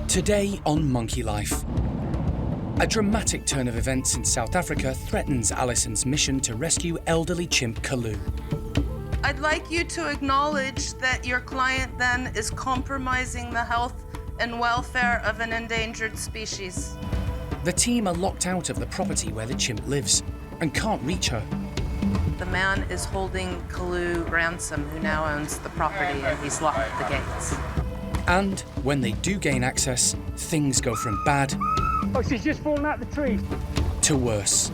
Today on Monkey Life. A dramatic turn of events in South Africa threatens Alison's mission to rescue elderly chimp Kalu. I'd like you to acknowledge that your client then is compromising the health and welfare of an endangered species. The team are locked out of the property where the chimp lives and can't reach her. The man is holding Kalu ransom, who now owns the property, and he's locked the gates. And when they do gain access, things go from bad Oh, she's just fallen out the tree. to worse.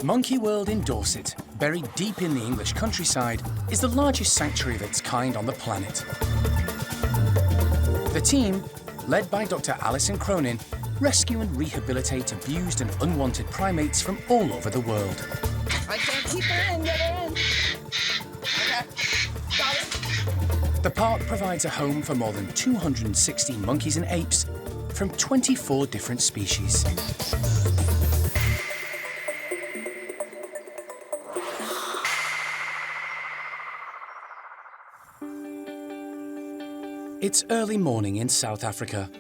Monkey World in Dorset, buried deep in the English countryside, is the largest sanctuary of its kind on the planet. The team, led by Dr. Alison Cronin, rescue and rehabilitate abused and unwanted primates from all over the world. I can't keep her in, get her in. Okay, got it. The park provides a home for more than 260 monkeys and apes from 24 different species. It's early morning in South Africa.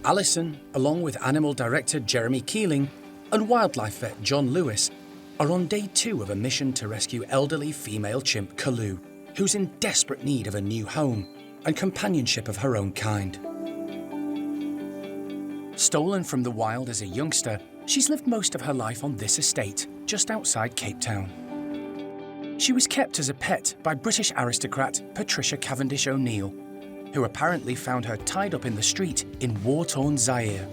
Alison, along with animal director Jeremy Keeling and wildlife vet John Lewis, are on day 2 of a mission to rescue elderly female chimp Kalu, who's in desperate need of a new home and companionship of her own kind. Stolen from the wild as a youngster, she's lived most of her life on this estate, just outside Cape Town. She was kept as a pet by British aristocrat Patricia Cavendish O'Neill, who apparently found her tied up in the street in war-torn Zaire.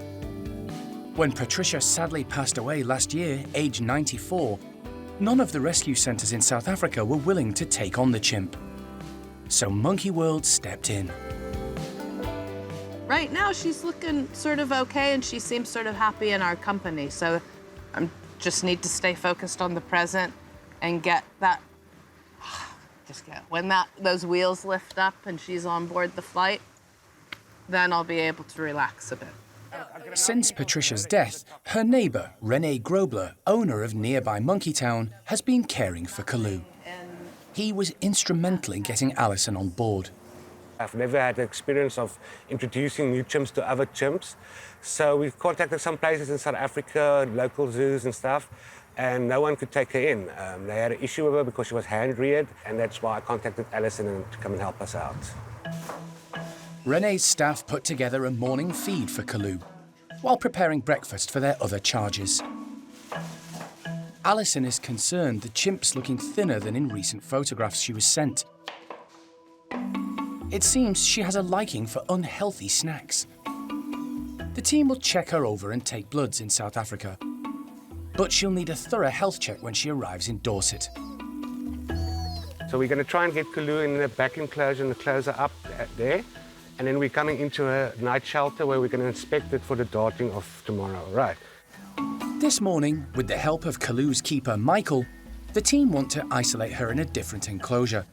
When Patricia sadly passed away last year, aged 94, none of the rescue centres in South Africa were willing to take on the chimp. So Monkey World stepped in. Right now, she's looking sort of okay, and she seems sort of happy in our company. So I just need to stay focused on the present and get that. When those wheels lift up and she's on board the flight, then I'll be able to relax a bit. Since Patricia's death, her neighbour, Rene Grobler, owner of nearby Monkey Town, has been caring for Kalu. He was instrumental in getting Alison on board. I've never had the experience of introducing new chimps to other chimps. So we've contacted some places in South Africa, local zoos and stuff, and no one could take her in. They had an issue with her because she was hand-reared, and that's why I contacted Alison to come and help us out. Rene's staff put together a morning feed for Kalu, while preparing breakfast for their other charges. Alison is concerned the chimp's looking thinner than in recent photographs she was sent. It seems she has a liking for unhealthy snacks. The team will check her over and take bloods in South Africa, but she'll need a thorough health check when she arrives in Dorset. So we're going to try and get Kalu in the back enclosure and close her up there. And then we're coming into a night shelter where we're going to inspect it for the darting of tomorrow. Right. This morning, with the help of Kalu's keeper, Michael, the team want to isolate her in a different enclosure,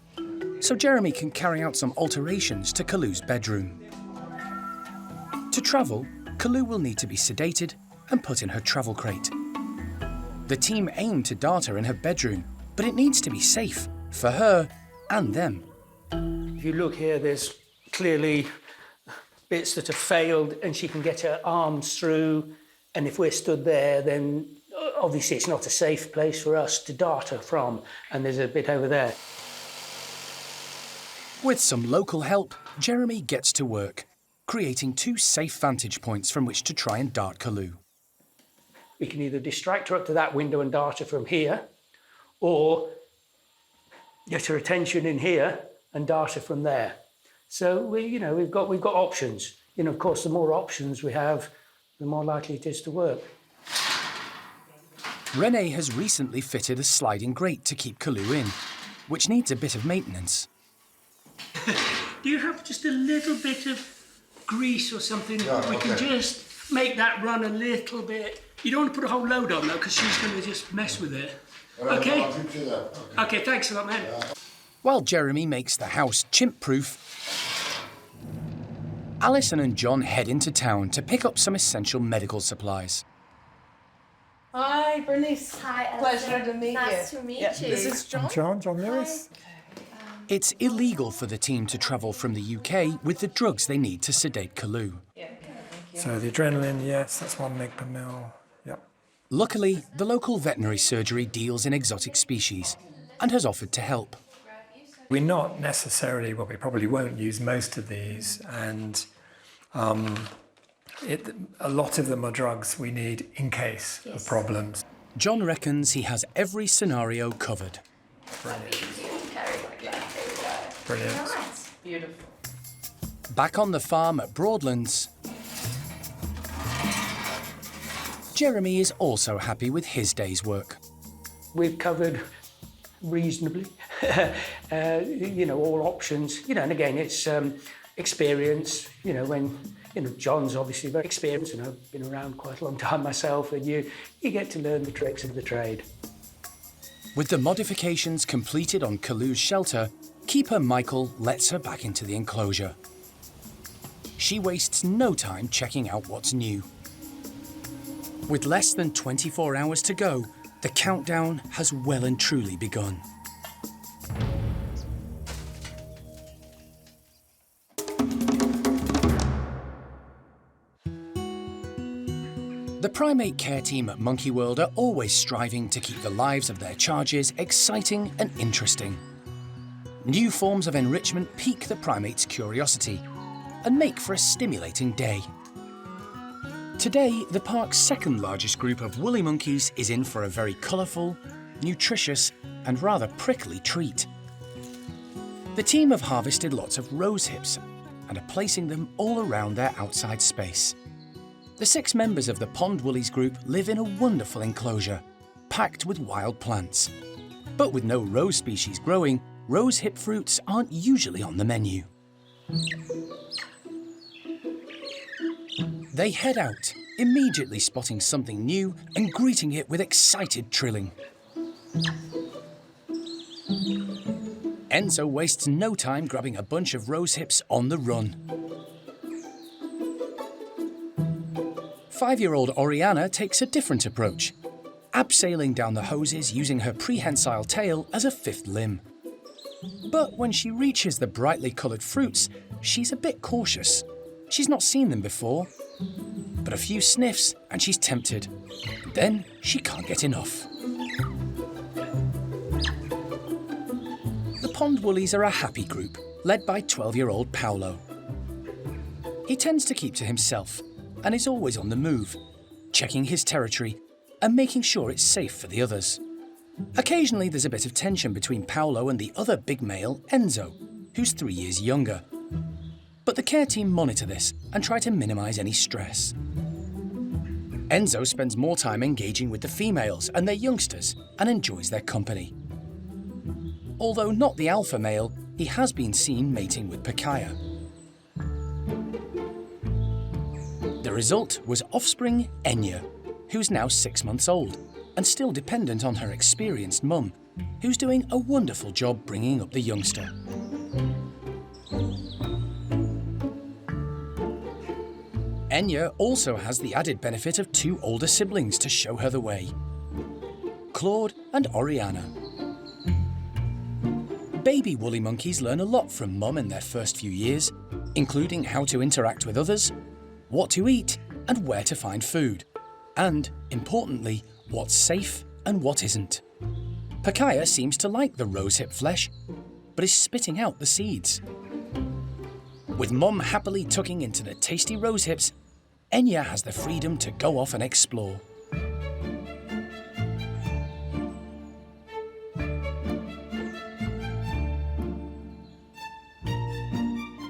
so Jeremy can carry out some alterations to Kalu's bedroom. To travel, Kalu will need to be sedated and put in her travel crate. The team aim to dart her in her bedroom, but it needs to be safe for her and them. If you look here, there's clearly bits that have failed, and she can get her arms through. And if we're stood there, then obviously it's not a safe place for us to dart her from. And there's a bit over there. With some local help, Jeremy gets to work, creating 2 safe vantage points from which to try and dart Kalu. We can either distract her up to that window and dart her from here, or get her attention in here and dart her from there. So we've got options. Of course, the more options we have, the more likely it is to work. Rene has recently fitted a sliding grate to keep Kalu in, which needs a bit of maintenance. Do you have just a little bit of grease or something? Yeah, we can just make that run a little bit. You don't want to put a whole load on, though, because she's going to just mess with it. Okay? Okay, thanks a lot, man. While Jeremy makes the house chimp-proof, Alison and John head into town to pick up some essential medical supplies. Hi, Bernice. Hi, Pleasure to meet you. Nice to meet you. This is John. John Lewis. It's illegal for the team to travel from the UK with the drugs they need to sedate Kalu. So the adrenaline, yes, that's 1 mg per mil. Yep. Luckily, the local veterinary surgery deals in exotic species and has offered to help. We're not necessarily, well, we probably won't use most of these, and a lot of them are drugs we need in case of problems. John reckons he has every scenario covered. Brilliant. Nice. Beautiful. Back on the farm at Broadlands, Jeremy is also happy with his day's work. We've covered reasonably, all options, and again, it's experience, when, John's obviously very experienced, and I've been around quite a long time myself, and you get to learn the tricks of the trade. With the modifications completed on Kalu's shelter, keeper Michael lets her back into the enclosure. She wastes no time checking out what's new. With less than 24 hours to go, the countdown has well and truly begun. The primate care team at Monkey World are always striving to keep the lives of their charges exciting and interesting. New forms of enrichment pique the primates' curiosity and make for a stimulating day. Today, the park's second largest group of woolly monkeys is in for a very colourful, nutritious and rather prickly treat. The team have harvested lots of rose hips and are placing them all around their outside space. The 6 members of the Pond Woolies group live in a wonderful enclosure, packed with wild plants. But with no rose species growing, rose hip fruits aren't usually on the menu. They head out, immediately spotting something new and greeting it with excited trilling. Enzo wastes no time grabbing a bunch of rose hips on the run. 5-year-old Oriana takes a different approach, abseiling down the hoses using her prehensile tail as a 5th limb. But when she reaches the brightly coloured fruits, she's a bit cautious. She's not seen them before. But a few sniffs and she's tempted. Then she can't get enough. The Pond Woolies are a happy group, led by 12-year-old Paolo. He tends to keep to himself and is always on the move, checking his territory and making sure it's safe for the others. Occasionally there's a bit of tension between Paolo and the other big male, Enzo, who's 3 years younger. But the care team monitor this and try to minimise any stress. Enzo spends more time engaging with the females and their youngsters and enjoys their company. Although not the alpha male, he has been seen mating with Pakaya. The result was offspring Enya, who's now 6 months old and still dependent on her experienced mum, who's doing a wonderful job bringing up the youngster. Enya also has the added benefit of 2 older siblings to show her the way, Claude and Oriana. Baby woolly monkeys learn a lot from mum in their first few years, including how to interact with others, what to eat and where to find food, and, importantly, what's safe and what isn't. Pakaya seems to like the rosehip flesh, but is spitting out the seeds. With mum happily tucking into the tasty rosehips, Enya has the freedom to go off and explore.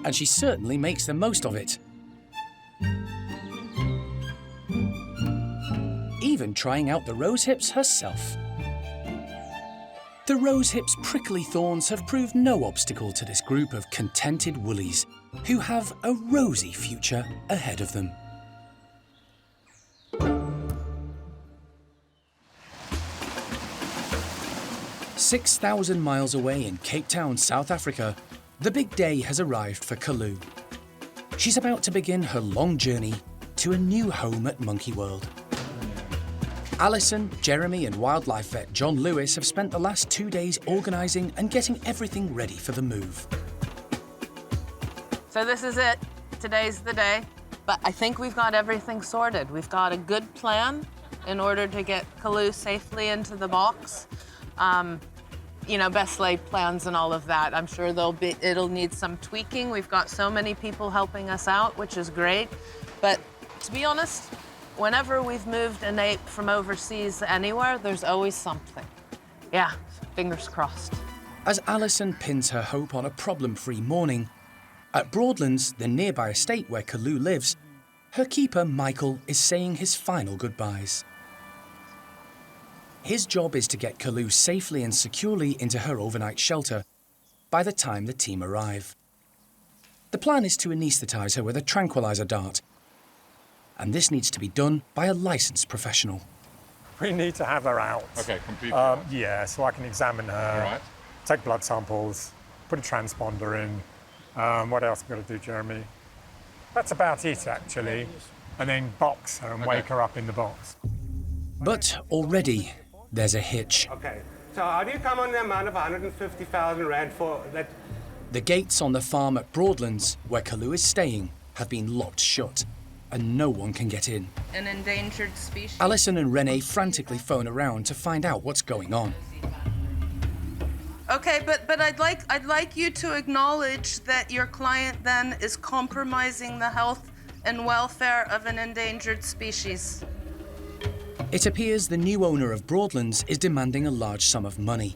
And she certainly makes the most of it. Even trying out the rosehips herself. The rosehips' prickly thorns have proved no obstacle to this group of contented woolies who have a rosy future ahead of them. "6,000 miles away in Cape Town, South Africa, the big day has arrived for Kalu. She's about to begin her long journey to a new home at Monkey World. Alison, Jeremy and wildlife vet John Lewis have spent the last 2 days organising and getting everything ready for the move. So this is it. Today's the day. But I think we've got everything sorted. We've got a good plan in order to get Kalu safely into the box. You know, best laid plans and all of that. I'm sure it'll need some tweaking. We've got so many people helping us out, which is great. But to be honest, whenever we've moved an ape from overseas anywhere, there's always something. Yeah, fingers crossed. As Alison pins her hope on a problem-free morning, at Broadlands, the nearby estate where Kalu lives, her keeper, Michael, is saying his final goodbyes. His job is to get Kalu safely and securely into her overnight shelter by the time the team arrive. The plan is to anaesthetise her with a tranquiliser dart, and this needs to be done by a licensed professional. We need to have her out. Okay, completely. Yeah, so I can examine her, All right. take blood samples, put a transponder in. What else am I going to do, Jeremy? That's about it, actually. And then box her and wake her up in the box. But already there's a hitch. Okay, so how do you come on the amount of 150,000 rand for that? The gates on the farm at Broadlands, where Kalu is staying, have been locked shut, and no one can get in. An endangered species. Alison and Renee frantically phone around to find out what's going on. Okay, but I'd like you to acknowledge that your client then is compromising the health and welfare of an endangered species. It appears the new owner of Broadlands is demanding a large sum of money.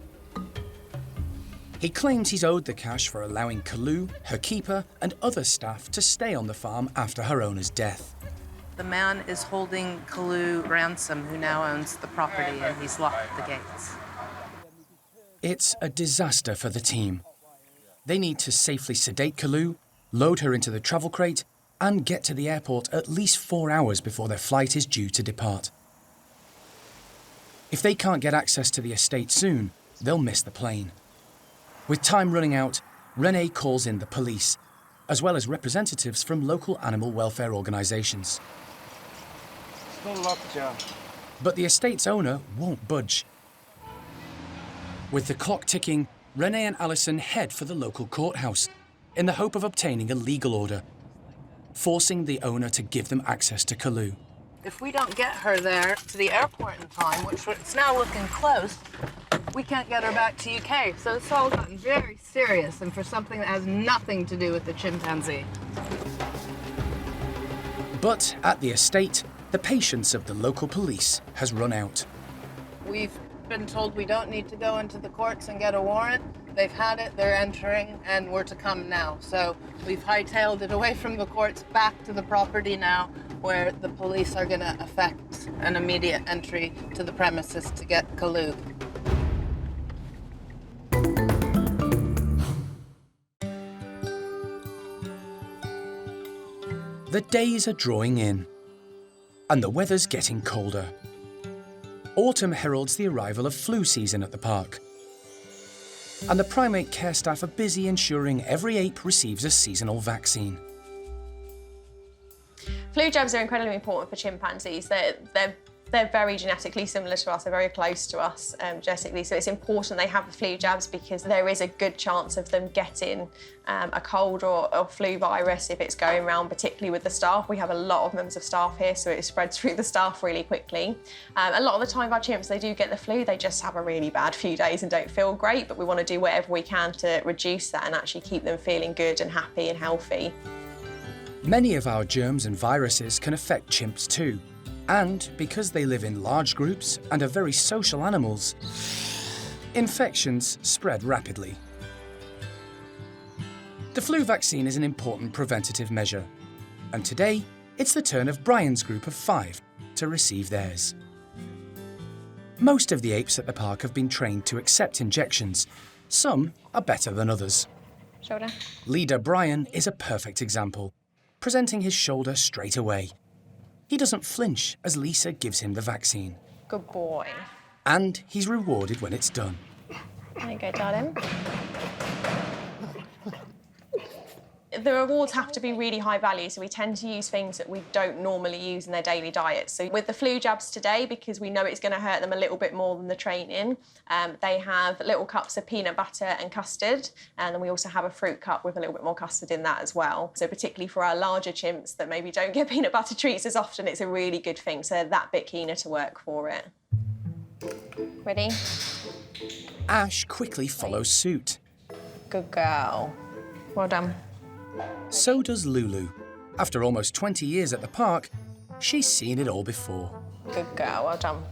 He claims he's owed the cash for allowing Kalu, her keeper, and other staff to stay on the farm after her owner's death. The man is holding Kalu ransom, who now owns the property, and he's locked the gates. It's a disaster for the team. They need to safely sedate Kalu, load her into the travel crate, and get to the airport at least 4 hours before their flight is due to depart. If they can't get access to the estate soon, they'll miss the plane. With time running out, Renee calls in the police, as well as representatives from local animal welfare organisations. Still locked, Joe. But the estate's owner won't budge. With the clock ticking, Renee and Alison head for the local courthouse in the hope of obtaining a legal order, forcing the owner to give them access to Kalu. If we don't get her there to the airport in time, which it's now looking close, we can't get her back to UK. So it's all gotten very serious, and for something that has nothing to do with the chimpanzee. But at the estate, the patience of the local police has run out. We've been told we don't need to go into the courts and get a warrant. They've had it, they're entering, and we're to come now. So we've hightailed it away from the courts back to the property now, where the police are going to effect an immediate entry to the premises to get Kalu. The days are drawing in, and the weather's getting colder. Autumn heralds the arrival of flu season at the park. And the primate care staff are busy ensuring every ape receives a seasonal vaccine. Flu jabs are incredibly important for chimpanzees. They're very genetically similar to us, they're very close to us genetically, so it's important they have the flu jabs because there is a good chance of them getting a cold or flu virus if it's going around, particularly with the staff. We have a lot of members of staff here, so it spreads through the staff really quickly. A lot of the time our chimps, they do get the flu, they just have a really bad few days and don't feel great, but we want to do whatever we can to reduce that and actually keep them feeling good and happy and healthy. Many of our germs and viruses can affect chimps too. And because they live in large groups and are very social animals, infections spread rapidly. The flu vaccine is an important preventative measure, and today it's the turn of Brian's group of 5 to receive theirs. Most of the apes at the park have been trained to accept injections. Some are better than others. Shoulder. Leader Brian is a perfect example, presenting his shoulder straight away. He doesn't flinch as Lisa gives him the vaccine. Good boy. And he's rewarded when it's done. There you go, darling. The rewards have to be really high value, so we tend to use things that we don't normally use in their daily diet. So with the flu jabs today, because we know it's going to hurt them a little bit more than the training, they have little cups of peanut butter and custard, and then we also have a fruit cup with a little bit more custard in that as well. So particularly for our larger chimps that maybe don't get peanut butter treats as often, it's a really good thing, so they're that bit keener to work for it. Ready? Ash quickly follows suit. Good girl. Well done. So does Lulu. After almost 20 years at the park, she's seen it all before. Good girl, well done.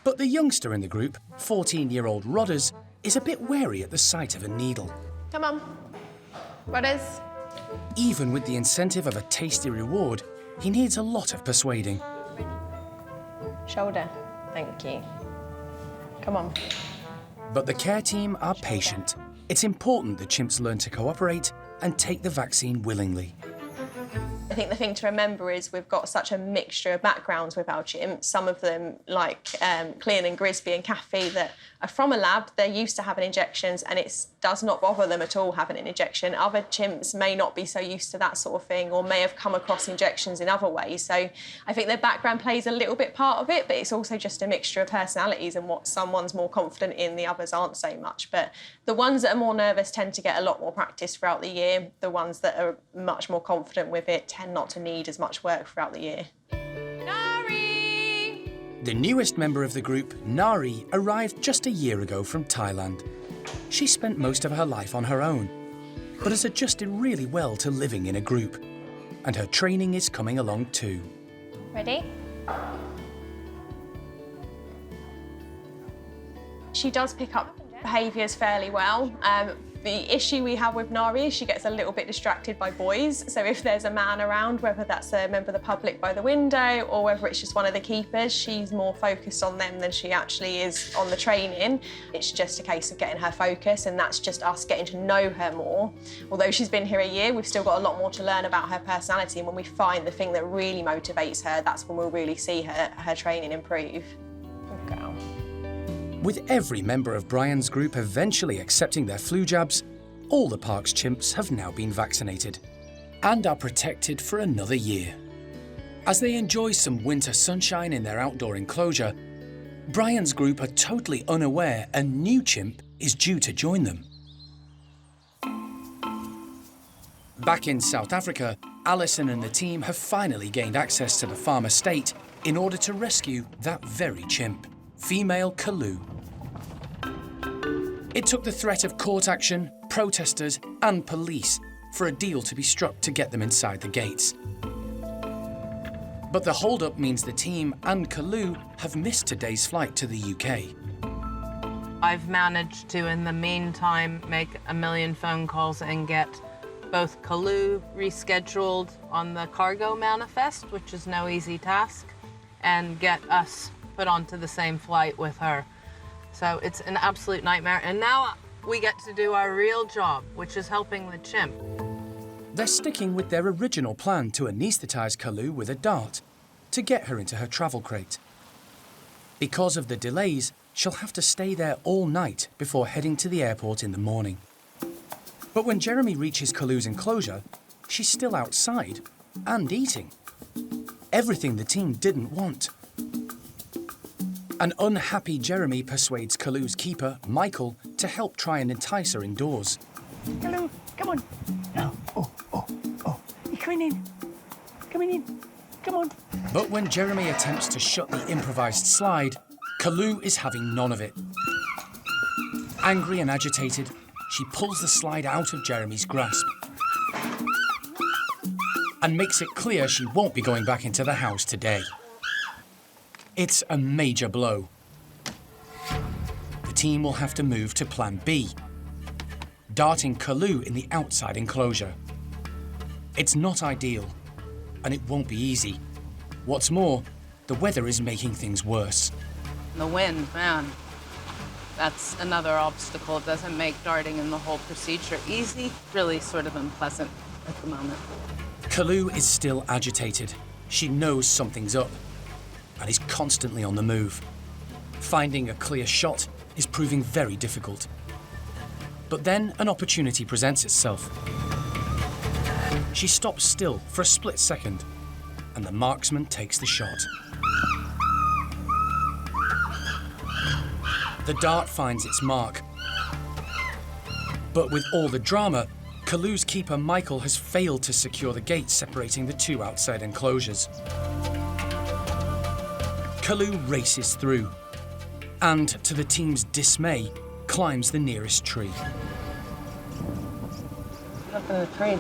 But the youngster in the group, 14-year-old Rodders, is a bit wary at the sight of a needle. Come on. Rodders. Even with the incentive of a tasty reward, he needs a lot of persuading. Shoulder. Thank you. Come on. But the care team are patient. It's important the chimps learn to cooperate and take the vaccine willingly. I think the thing to remember is we've got such a mixture of backgrounds with our chimps. Some of them, like Clean and Grisby and Kathy, that are from a lab, they're used to having injections and it does not bother them at all having an injection. Other chimps may not be so used to that sort of thing or may have come across injections in other ways. So I think their background plays a little bit part of it, but it's also just a mixture of personalities and what someone's more confident in, the others aren't so much. But the ones that are more nervous tend to get a lot more practice throughout the year. The ones that are much more confident with it tend not to need as much work throughout the year. Nari! The newest member of the group, Nari, arrived just a year ago from Thailand. She spent most of her life on her own, but has adjusted really well to living in a group. And her training is coming along too. Ready? She does pick up behaviours fairly well. The issue we have with Nari is she gets a little bit distracted by boys. So if there's a man around, whether that's a member of the public by the window or whether it's just one of the keepers, she's more focused on them than she actually is on the training. It's just a case of getting her focus, and that's just us getting to know her more. Although she's been here a year, we've still got a lot more to learn about her personality, and when we find the thing that really motivates her, that's when we'll really see her training improve. Good girl. With every member of Brian's group eventually accepting their flu jabs, all the park's chimps have now been vaccinated and are protected for another year. As they enjoy some winter sunshine in their outdoor enclosure, Brian's group are totally unaware a new chimp is due to join them. Back in South Africa, Alison and the team have finally gained access to the farm estate in order to rescue that very chimp, female Kalu. It took the threat of court action, protesters and police for a deal to be struck to get them inside the gates. But the hold-up means the team and Kalu have missed today's flight to the UK. I've managed to, in the meantime, make a million phone calls and get both Kalu rescheduled on the cargo manifest, which is no easy task, and get us put onto the same flight with her. So it's an absolute nightmare. And now we get to do our real job, which is helping the chimp. They're sticking with their original plan to anaesthetise Kalu with a dart to get her into her travel crate. Because of the delays, she'll have to stay there all night before heading to the airport in the morning. But when Jeremy reaches Kalu's enclosure, she's still outside and eating. Everything the team didn't want. An unhappy Jeremy persuades Kalu's keeper, Michael, to help try and entice her indoors. Hello, come on. No. Oh. You're coming in. Coming in. Come on. But when Jeremy attempts to shut the improvised slide, Kalu is having none of it. Angry and agitated, she pulls the slide out of Jeremy's grasp and makes it clear she won't be going back into the house today. It's a major blow. The team will have to move to Plan B, darting Kalu in the outside enclosure. It's not ideal, and it won't be easy. What's more, the weather is making things worse. The wind, man, that's another obstacle. It doesn't make darting in the whole procedure easy, really sort of unpleasant at the moment. Kalu is still agitated. She knows something's up and is constantly on the move. Finding a clear shot is proving very difficult. But then an opportunity presents itself. She stops still for a split second, and the marksman takes the shot. The dart finds its mark. But with all the drama, Kalu's keeper Michael has failed to secure the gate separating the two outside enclosures. Kalu races through, and to the team's dismay, climbs the nearest tree. Up in the tree.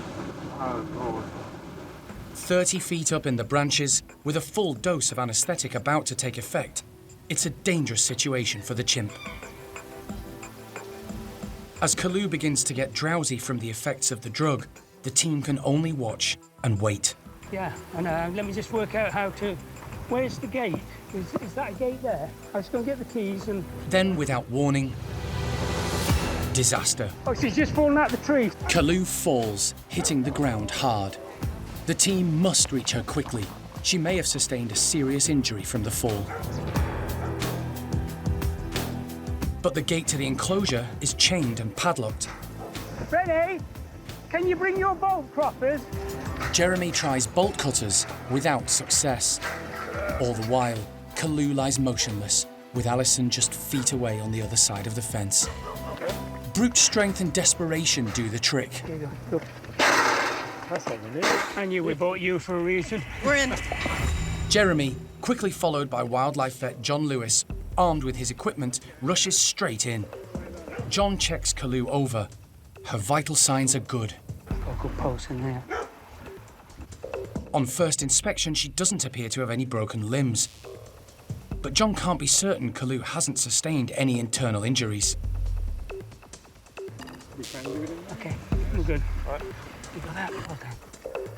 30 feet up in the branches, with a full dose of anaesthetic about to take effect, it's a dangerous situation for the chimp. As Kalu begins to get drowsy from the effects of the drug, the team can only watch and wait. Yeah, and let me just work out how to... Where's the gate? Is that a gate there? I was going to get the keys and... Then, without warning, disaster. Oh, she's just fallen out the tree. Kalu falls, hitting the ground hard. The team must reach her quickly. She may have sustained a serious injury from the fall. But the gate to the enclosure is chained and padlocked. Renee, can you bring your bolt proppers? Jeremy tries bolt cutters without success. All the while, Kalu lies motionless, with Alison just feet away on the other side of the fence. Brute strength and desperation do the trick. Here you go. That's what we need. I knew we bought you for a reason. We're in. Jeremy, quickly followed by wildlife vet John Lewis, armed with his equipment, rushes straight in. John checks Kalu over. Her vital signs are good. Got a good pulse in there. On first inspection, she doesn't appear to have any broken limbs. But John can't be certain Kalu hasn't sustained any internal injuries. Okay, we're good. Right. You got that? Well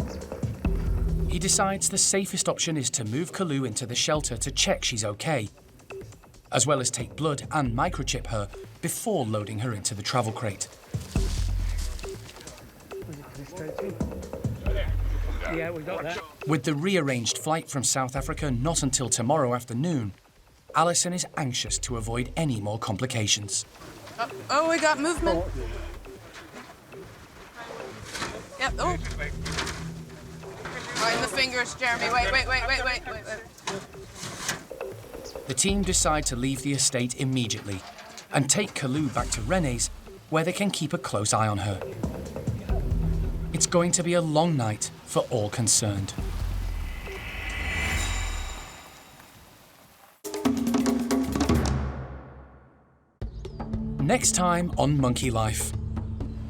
done. He decides the safest option is to move Kalu into the shelter to check she's okay, as well as take blood and microchip her before loading her into the travel crate. Yeah, we got that. With the rearranged flight from South Africa not until tomorrow afternoon, Alison is anxious to avoid any more complications. Oh, we got movement. Yep, oh. Right in the fingers, Jeremy. Wait. The team decide to leave the estate immediately and take Kalu back to Rene's, where they can keep a close eye on her. It's going to be a long night for all concerned. Next time on Monkey Life.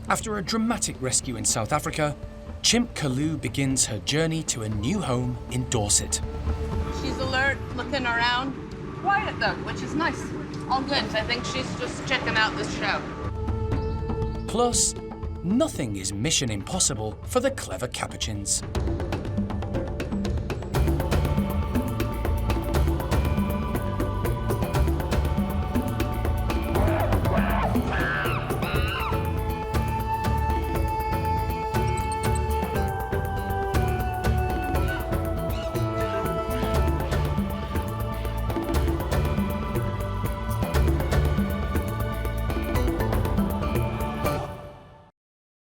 After a dramatic rescue in South Africa, chimp Kalu begins her journey to a new home in Dorset. She's alert, looking around. Quiet though, which is nice. All good. I think she's just checking out the show. Plus, nothing is mission impossible for the clever capuchins.